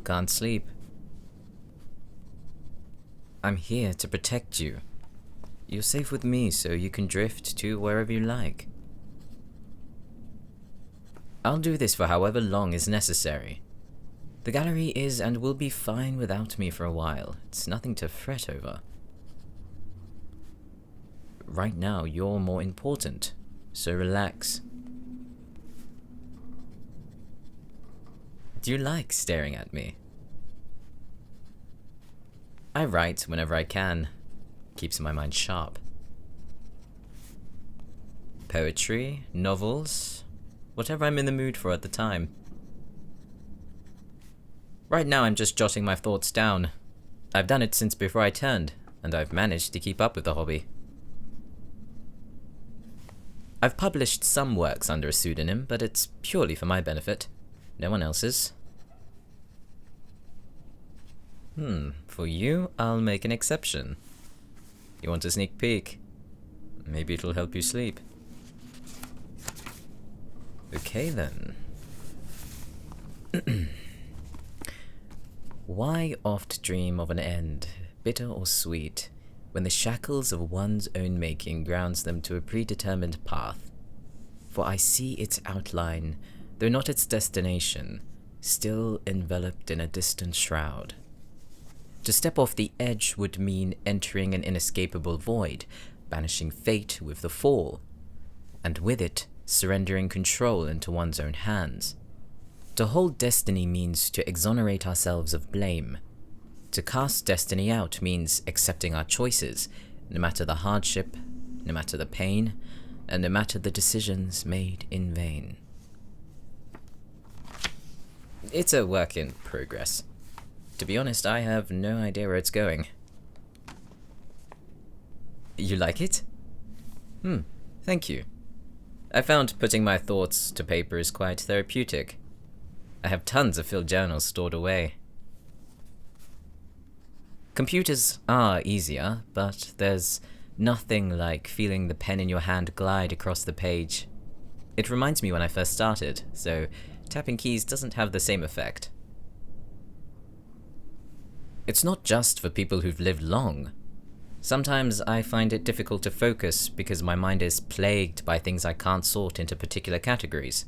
can't sleep. I'm here to protect you. You're safe with me, so you can drift to wherever you like. I'll do this for however long is necessary. The gallery is and will be fine without me for a while. It's nothing to fret over. Right now, you're more important, so relax. Do you like staring at me? I write whenever I can. Keeps my mind sharp. Poetry, novels, whatever I'm in the mood for at the time. Right now I'm just jotting my thoughts down. I've done it since before I turned, and I've managed to keep up with the hobby. I've published some works under a pseudonym, but it's purely for my benefit. No one else's. For you, I'll make an exception. You want a sneak peek? Maybe it'll help you sleep. Okay then. Why oft dream of an end, bitter or sweet, when the shackles of one's own making grounds them to a predetermined path? For I see its outline, though not its destination, still enveloped in a distant shroud. To step off the edge would mean entering an inescapable void, banishing fate with the fall, and with it, surrendering control into one's own hands. To hold destiny means to exonerate ourselves of blame. To cast destiny out means accepting our choices, no matter the hardship, no matter the pain, and no matter the decisions made in vain. It's a work in progress. To be honest, I have no idea where it's going. You like it? Thank you. I found putting my thoughts to paper is quite therapeutic. I have tons of filled journals stored away. Computers are easier, but there's nothing like feeling the pen in your hand glide across the page. It reminds me when I first started, so tapping keys doesn't have the same effect. It's not just for people who've lived long. Sometimes I find it difficult to focus because my mind is plagued by things I can't sort into particular categories.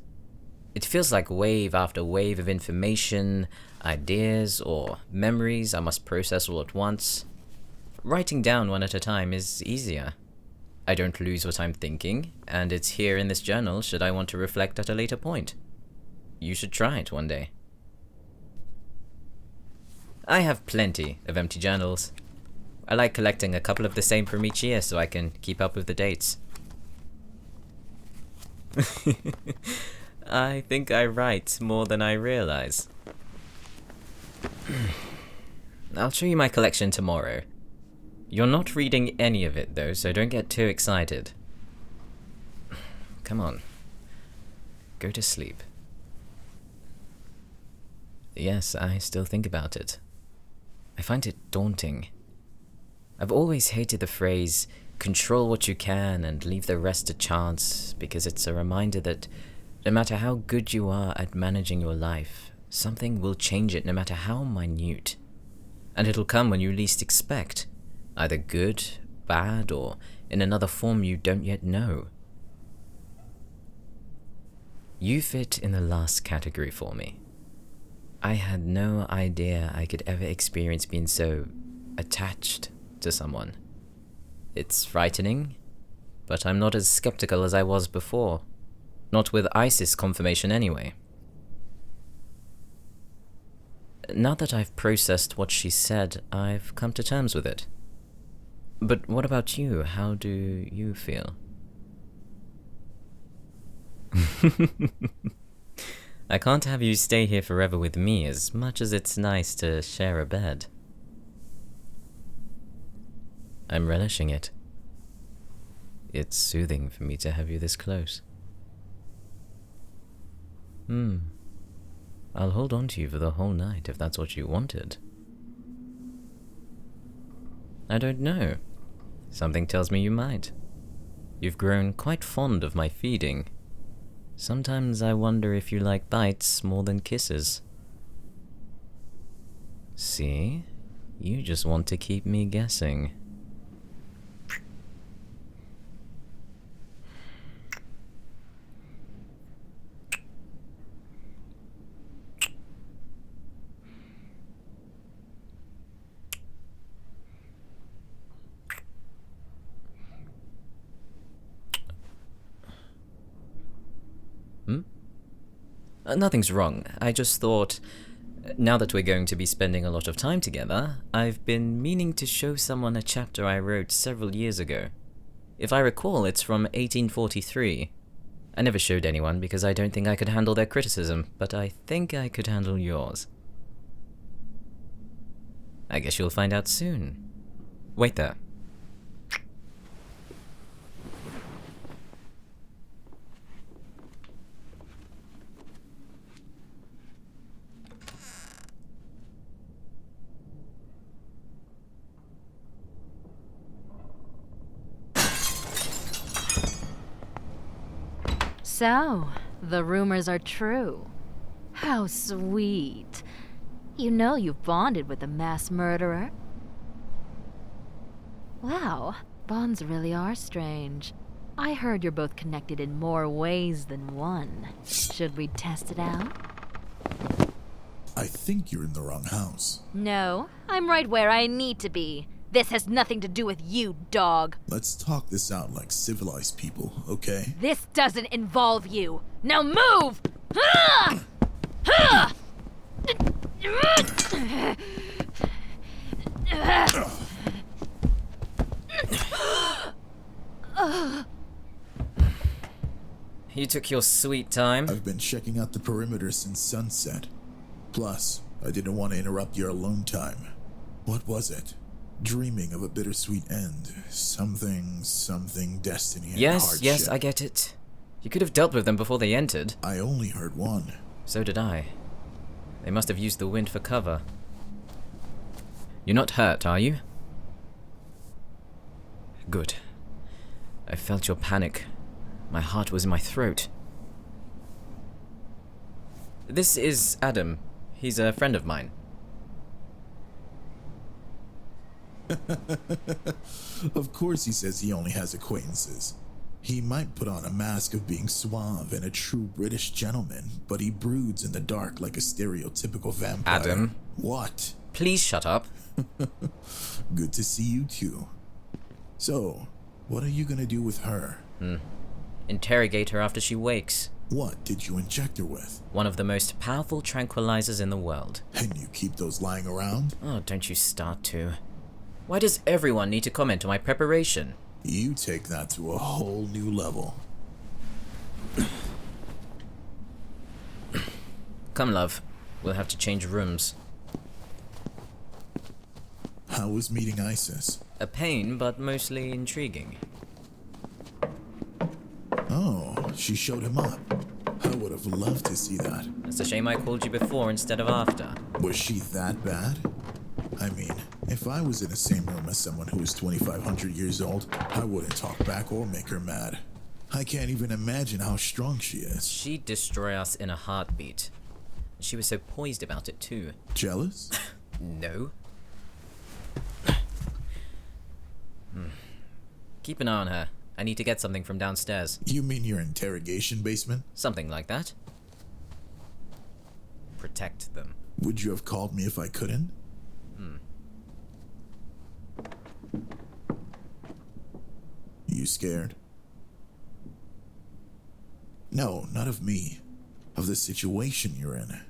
It feels like wave after wave of information, ideas, or memories I must process all at once. Writing down one at a time is easier. I don't lose what I'm thinking, and it's here in this journal should I want to reflect at a later point. You should try it one day. I have plenty of empty journals. I like collecting a couple of the same from each year so I can keep up with the dates. I think I write more than I realize. I'll show you my collection tomorrow. You're not reading any of it though, so don't get too excited. Come on. Go to sleep. Yes, I still think about it. I find it daunting. I've always hated the phrase, control what you can and leave the rest to chance, because it's a reminder that no matter how good you are at managing your life, something will change it no matter how minute. And it'll come when you least expect, either good, bad, or in another form you don't yet know. You fit in the last category for me. I had no idea I could ever experience being so attached to someone. It's frightening, but I'm not as skeptical as I was before. Not with ISIS confirmation anyway. Now that I've processed what she said, I've come to terms with it. But what about you? How do you feel? I can't have you stay here forever with me as much as it's nice to share a bed. I'm relishing it. It's soothing for me to have you this close. I'll hold on to you for the whole night if that's what you wanted. I don't know. Something tells me you might. You've grown quite fond of my feeding. Sometimes I wonder if you like bites more than kisses. See? You just want to keep me guessing. Nothing's wrong. I just thought, now that we're going to be spending a lot of time together, I've been meaning to show someone a chapter I wrote several years ago. If I recall, it's from 1843. I never showed anyone because I don't think I could handle their criticism, but I think I could handle yours. I guess you'll find out soon. Wait there. So, the rumors are true. How sweet. You know you've bonded with a mass murderer. Wow, bonds really are strange. I heard you're both connected in more ways than one. Should we test it out? I think you're in the wrong house. No, I'm right where I need to be. This has nothing to do with you, dog. Let's talk this out like civilized people, okay? This doesn't involve you. Now move! Ah! Ah! You took your sweet time. I've been checking out the perimeter since sunset. Plus, I didn't want to interrupt your alone time. What was it? Dreaming of a bittersweet end. Something destiny and hardship. Yes, I get it. You could have dealt with them before they entered. I only heard one. So did I. They must have used the wind for cover. You're not hurt, are you? Good. I felt your panic. My heart was in my throat. This is Adam. He's a friend of mine. Of course he says he only has acquaintances. He might put on a mask of being suave and a true British gentleman, but he broods in the dark like a stereotypical vampire. Adam. What? Please shut up. Good to see you too. So, what are you gonna do with her? Interrogate her after she wakes. What did you inject her with? One of the most powerful tranquilizers in the world. And you keep those lying around? Oh, don't you start to. Why does everyone need to comment on my preparation? You take that to a whole new level. Come, love. We'll have to change rooms. How was meeting Isis? A pain, but mostly intriguing. Oh, she showed him up. I would have loved to see that. It's a shame I called you before instead of after. Was she that bad? I mean, if I was in the same room as someone who was 2,500 years old, I wouldn't talk back or make her mad. I can't even imagine how strong she is. She'd destroy us in a heartbeat. She was so poised about it, too. Jealous? No. Keep an eye on her. I need to get something from downstairs. You mean your interrogation basement? Something like that. Protect them. Would you have called me if I couldn't? You scared? No, not of me. Of the situation you're in.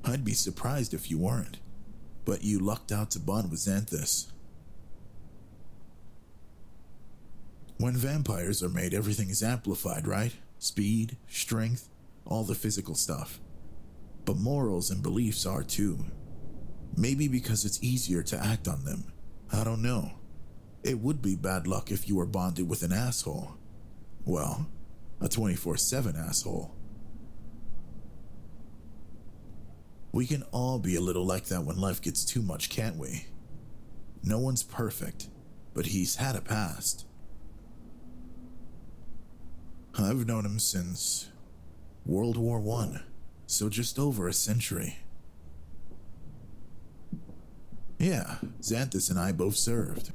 I'd be surprised if you weren't. But you lucked out to bond with Xanthus. When vampires are made, everything is amplified, right? Speed, strength, all the physical stuff. But morals and beliefs are too. Maybe because it's easier to act on them. I don't know. It would be bad luck if you were bonded with an asshole. Well, a 24/7 asshole. We can all be a little like that when life gets too much, can't we? No one's perfect, but he's had a past. I've known him since World War I, so just over a century. Yeah, Xanthus and I both served.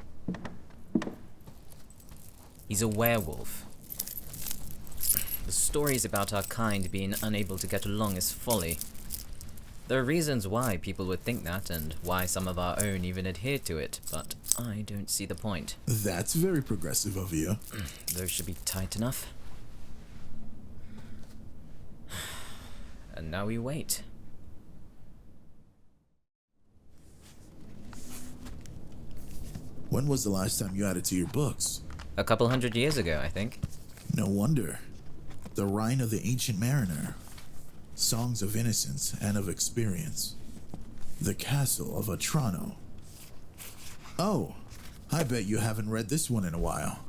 He's a werewolf. The stories about our kind being unable to get along is folly. There are reasons why people would think that, and why some of our own even adhere to it, but I don't see the point. That's very progressive of you. Those should be tight enough. And now we wait. When was the last time you added to your books? A couple 100 years ago, I think. No wonder. The Rhine of the Ancient Mariner. Songs of Innocence and of Experience. The Castle of Atrano. Oh, I bet you haven't read this one in a while.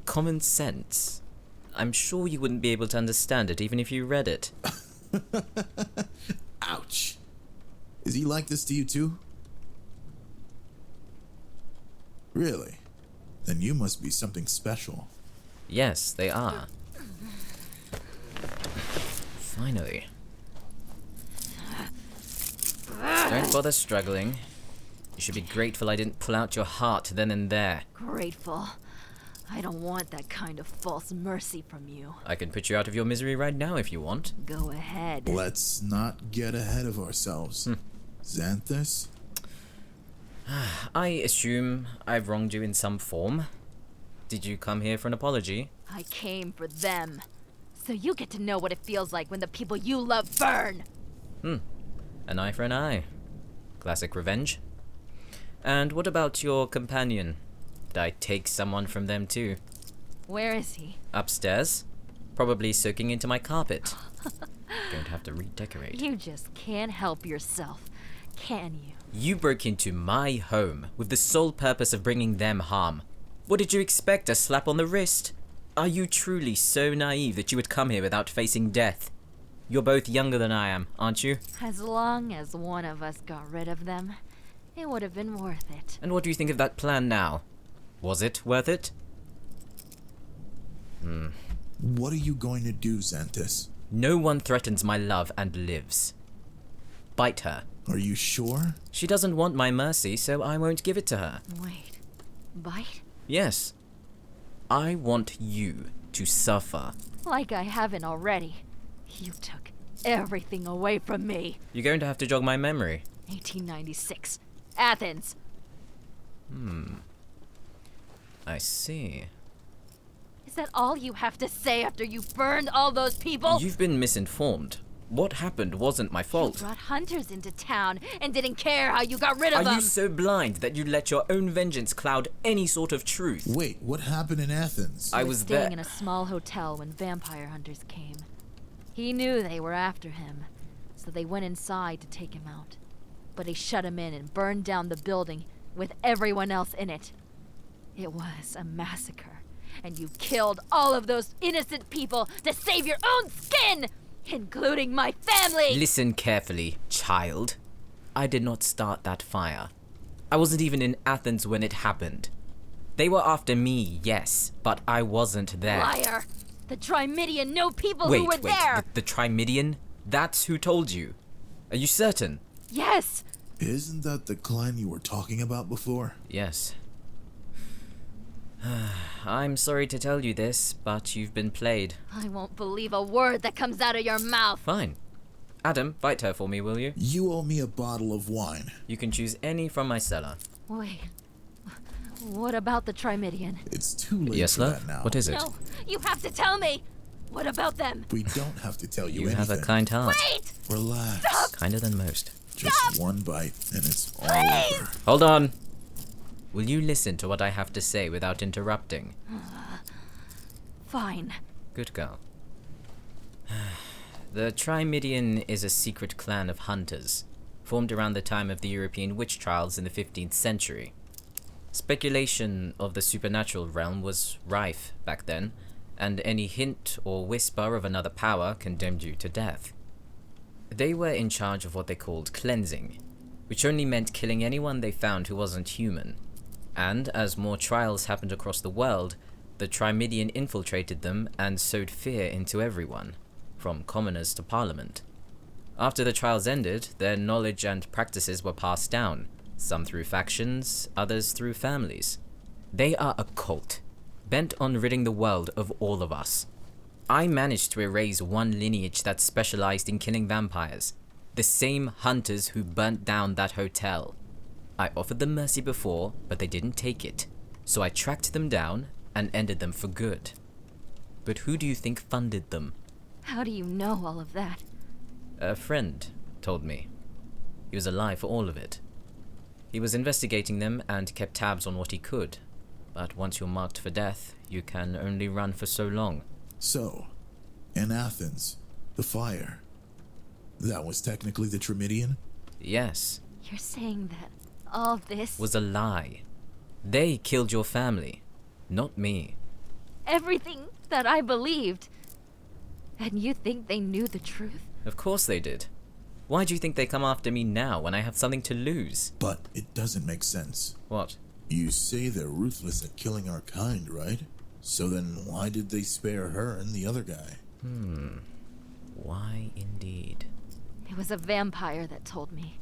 Common sense. I'm sure you wouldn't be able to understand it even if you read it. Ouch. Is he like this to you too? Really? Then you must be something special. Yes, they are. Finally. Don't bother struggling. You should be grateful I didn't pull out your heart then and there. Grateful. I don't want that kind of false mercy from you. I can put you out of your misery right now if you want. Go ahead. Let's not get ahead of ourselves. Xanthus? I assume I've wronged you in some form. Did you come here for an apology? I came for them. So you get to know what it feels like when the people you love burn. An eye for an eye. Classic revenge. And what about your companion? Did I take someone from them too? Where is he? Upstairs. Probably soaking into my carpet. Going to have to redecorate. You just can't help yourself, can you? You broke into my home with the sole purpose of bringing them harm. What did you expect? A slap on the wrist? Are you truly so naive that you would come here without facing death? You're both younger than I am, aren't you? As long as one of us got rid of them, it would have been worth it. And what do you think of that plan now? Was it worth it? What are you going to do, Xanthus? No one threatens my love and lives. Bite her. Are you sure? She doesn't want my mercy, so I won't give it to her. Wait. Bite? Yes. I want you to suffer. Like I haven't already. You took everything away from me. You're going to have to jog my memory. 1896. Athens. I see. Is that all you have to say after you burned all those people? You've been misinformed. What happened wasn't my You fault. brought hunters into town and didn't care how you got rid of Are them. you so blind that you let your own vengeance cloud any sort of truth? Wait, what happened in Athens? I He was staying there. in a small hotel when vampire hunters came. He knew they were after him, so they went inside to take him out. But he shut him in and burned down the building with everyone else in it. It was a massacre, and you killed all of those innocent people to save your own skin, including my family! Listen carefully, child. I did not start that fire. I wasn't even in Athens when it happened. They were after me, yes, but I wasn't there. Liar! The Trimidian know people Wait, who were there! the Trimidian? That's who told you. Are you certain? Yes! Isn't that the clan you were talking about before? Yes. I'm sorry to tell you this, but you've been played. I won't believe a word that comes out of your mouth. Fine. Adam, bite her for me, will you? You owe me a bottle of wine. You can choose any from my cellar. Wait. What about the Trimidian? It's too late Yes, for love? that now. What is it? No, you have to tell me. What about them? We don't have to tell you You anything. have a kind heart. Wait! Relax. Kinder than most. Just one bite and it's all Please! over. Hold on. Will you listen to what I have to say without interrupting? Fine. Good girl. The Trimidian is a secret clan of hunters, formed around the time of the European witch trials in the 15th century. Speculation of the supernatural realm was rife back then, and any hint or whisper of another power condemned you to death. They were in charge of what they called cleansing, which only meant killing anyone they found who wasn't human. And as more trials happened across the world, the Trimidian infiltrated them and sowed fear into everyone, from commoners to parliament. After the trials ended, their knowledge and practices were passed down, some through factions, others through families. They are a cult, bent on ridding the world of all of us. I managed to erase one lineage that specialized in killing vampires, the same hunters who burnt down that hotel. I offered them mercy before, but they didn't take it, so I tracked them down and ended them for good. But who do you think funded them? How do you know all of that? A friend told me. He was alive for all of it. He was investigating them and kept tabs on what he could, but once you're marked for death, you can only run for so long. So, in Athens, the fire, that was technically the Trimidian? Yes. You're saying that all this... Was a lie. They killed your family, not me. Everything that I believed. And you think they knew the truth? Of course they did. Why do you think they come after me now when I have something to lose? But it doesn't make sense. What? You say they're ruthless at killing our kind, right? So then why did they spare her and the other guy? Why indeed? It was a vampire that told me.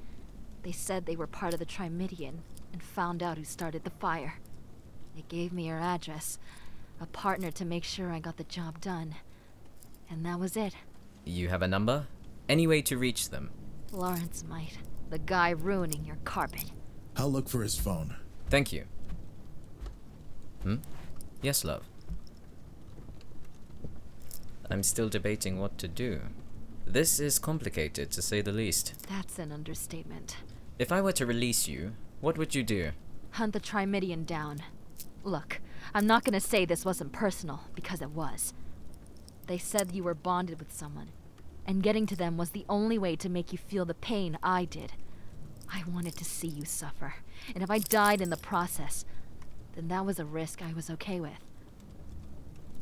They said they were part of the Trimidian and found out who started the fire. They gave me her address, a partner to make sure I got the job done. And that was it. You have a number? Any way to reach them? Lawrence might. The guy ruining your carpet. I'll look for his phone. Thank you. Yes, love. I'm still debating what to do. This is complicated, to say the least. That's an understatement. If I were to release you, what would you do? Hunt the Trimidian down. Look, I'm not gonna say this wasn't personal, because it was. They said you were bonded with someone, and getting to them was the only way to make you feel the pain I did. I wanted to see you suffer, and if I died in the process, then that was a risk I was okay with.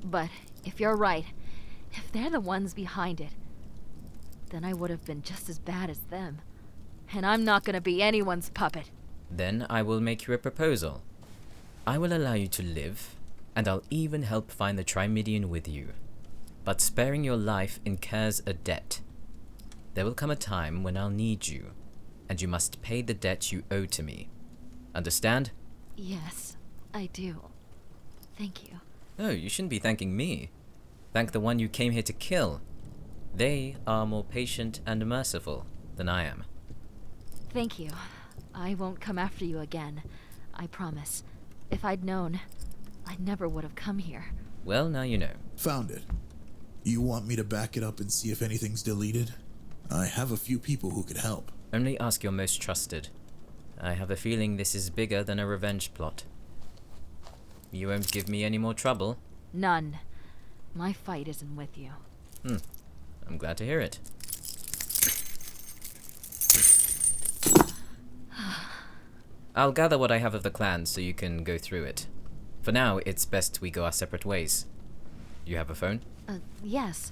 But if you're right, if they're the ones behind it, then I would have been just as bad as them. And I'm not gonna be anyone's puppet. Then I will make you a proposal. I will allow you to live, and I'll even help find the Trimidian with you. But sparing your life incurs a debt. There will come a time when I'll need you, and you must pay the debt you owe to me. Understand? Yes, I do. Thank you. Oh, you shouldn't be thanking me. Thank the one you came here to kill. They are more patient and merciful than I am. Thank you. I won't come after you again. I promise. If I'd known, I never would have come here. Well, now you know. Found it. You want me to back it up and see if anything's deleted? I have a few people who could help. Only ask your most trusted. I have a feeling this is bigger than a revenge plot. You won't give me any more trouble? None. My fight isn't with you. I'm glad to hear it. I'll gather what I have of the clan so you can go through it. For now, it's best we go our separate ways. You have a phone? Yes.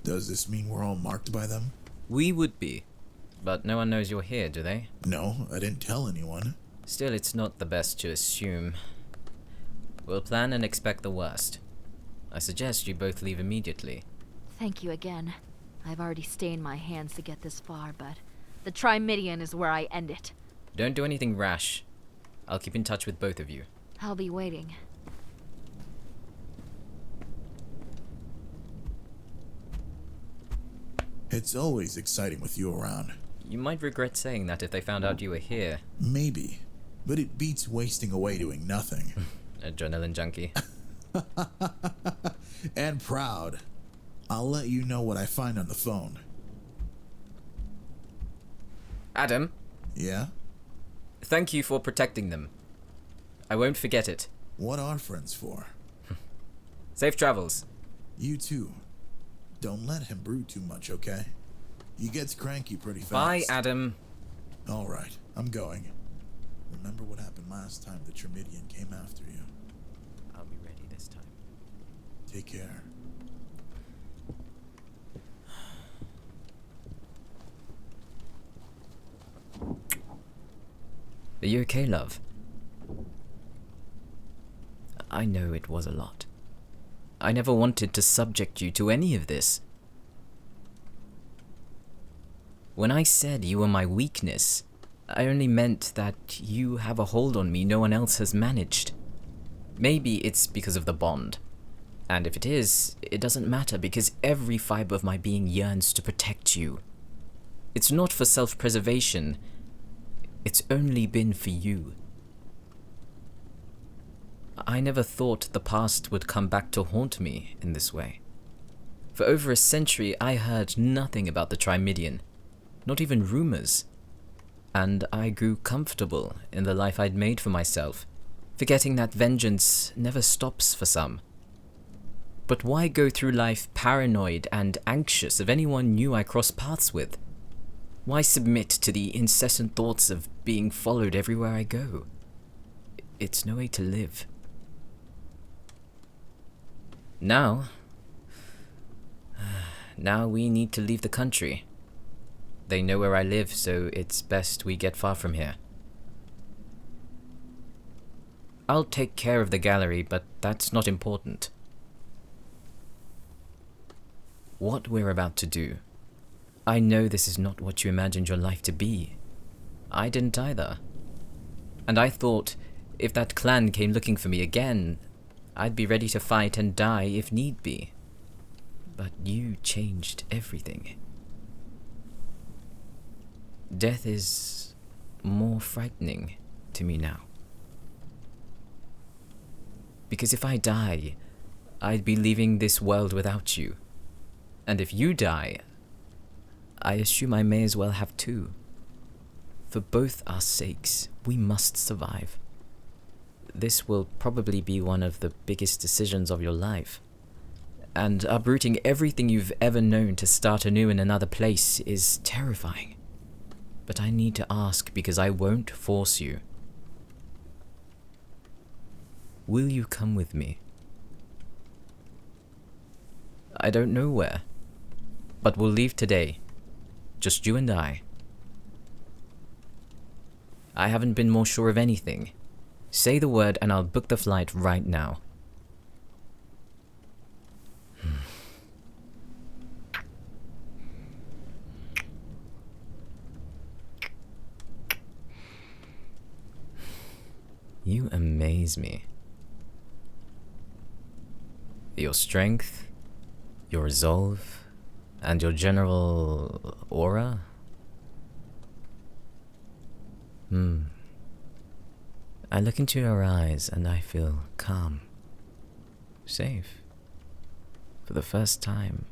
Does this mean we're all marked by them? We would be. But no one knows you're here, do they? No, I didn't tell anyone. Still, it's not the best to assume. We'll plan and expect the worst. I suggest you both leave immediately. Thank you again. I've already stained my hands to get this far, but the Trimidian is where I end it. Don't do anything rash. I'll keep in touch with both of you. I'll be waiting. It's always exciting with you around. You might regret saying that if they found out you were here. Maybe, but it beats wasting away doing nothing. Adrenaline junkie. And proud. I'll let you know what I find on the phone. Adam, Yeah? thank you for protecting them. I won't forget it. What are friends for? Safe travels. You too. Don't let him brew too much, okay? He gets cranky pretty fast. Bye, Adam. All right, I'm going. Remember what happened last time the Trimidian came after you. I'll be ready this time. Take care. Are you okay, love? I know it was a lot. I never wanted to subject you to any of this. When I said you were my weakness, I only meant that you have a hold on me no one else has managed. Maybe it's because of the bond. And if it is, it doesn't matter because every fiber of my being yearns to protect you. It's not for self-preservation. It's only been for you. I never thought the past would come back to haunt me in this way. For over a century, I heard nothing about the Trimidian, not even rumors. And I grew comfortable in the life I'd made for myself, forgetting that vengeance never stops for some. But why go through life paranoid and anxious of anyone new I cross paths with? Why submit to the incessant thoughts of being followed everywhere I go? It's no way to live. Now we need to leave the country. They know where I live, so it's best we get far from here. I'll take care of the gallery, but that's not important. What we're about to do, I know this is not what you imagined your life to be. I didn't either. And I thought, if that clan came looking for me again, I'd be ready to fight and die if need be. But you changed everything. Death is more frightening to me now. Because if I die, I'd be leaving this world without you. And if you die, I assume I may as well have too. For both our sakes, we must survive. This will probably be one of the biggest decisions of your life. And uprooting everything you've ever known to start anew in another place is terrifying. But I need to ask because I won't force you. Will you come with me? I don't know where, but we'll leave today. Just you and I. I haven't been more sure of anything. Say the word and I'll book the flight right now. You amaze me. Your strength, your resolve, and your general aura? I look into your eyes and I feel calm, safe. For the first time,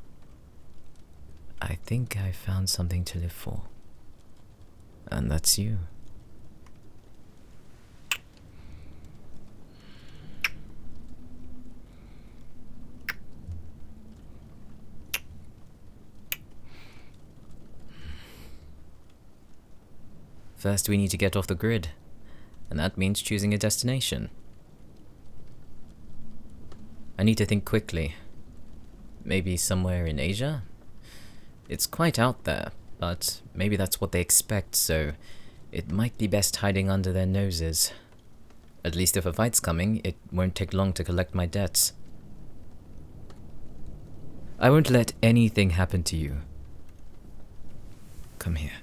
I think I found something to live for. And that's you. First, we need to get off the grid, and that means choosing a destination. I need to think quickly. Maybe somewhere in Asia? It's quite out there, but maybe that's what they expect, so it might be best hiding under their noses. At least if a fight's coming, it won't take long to collect my debts. I won't let anything happen to you. Come here.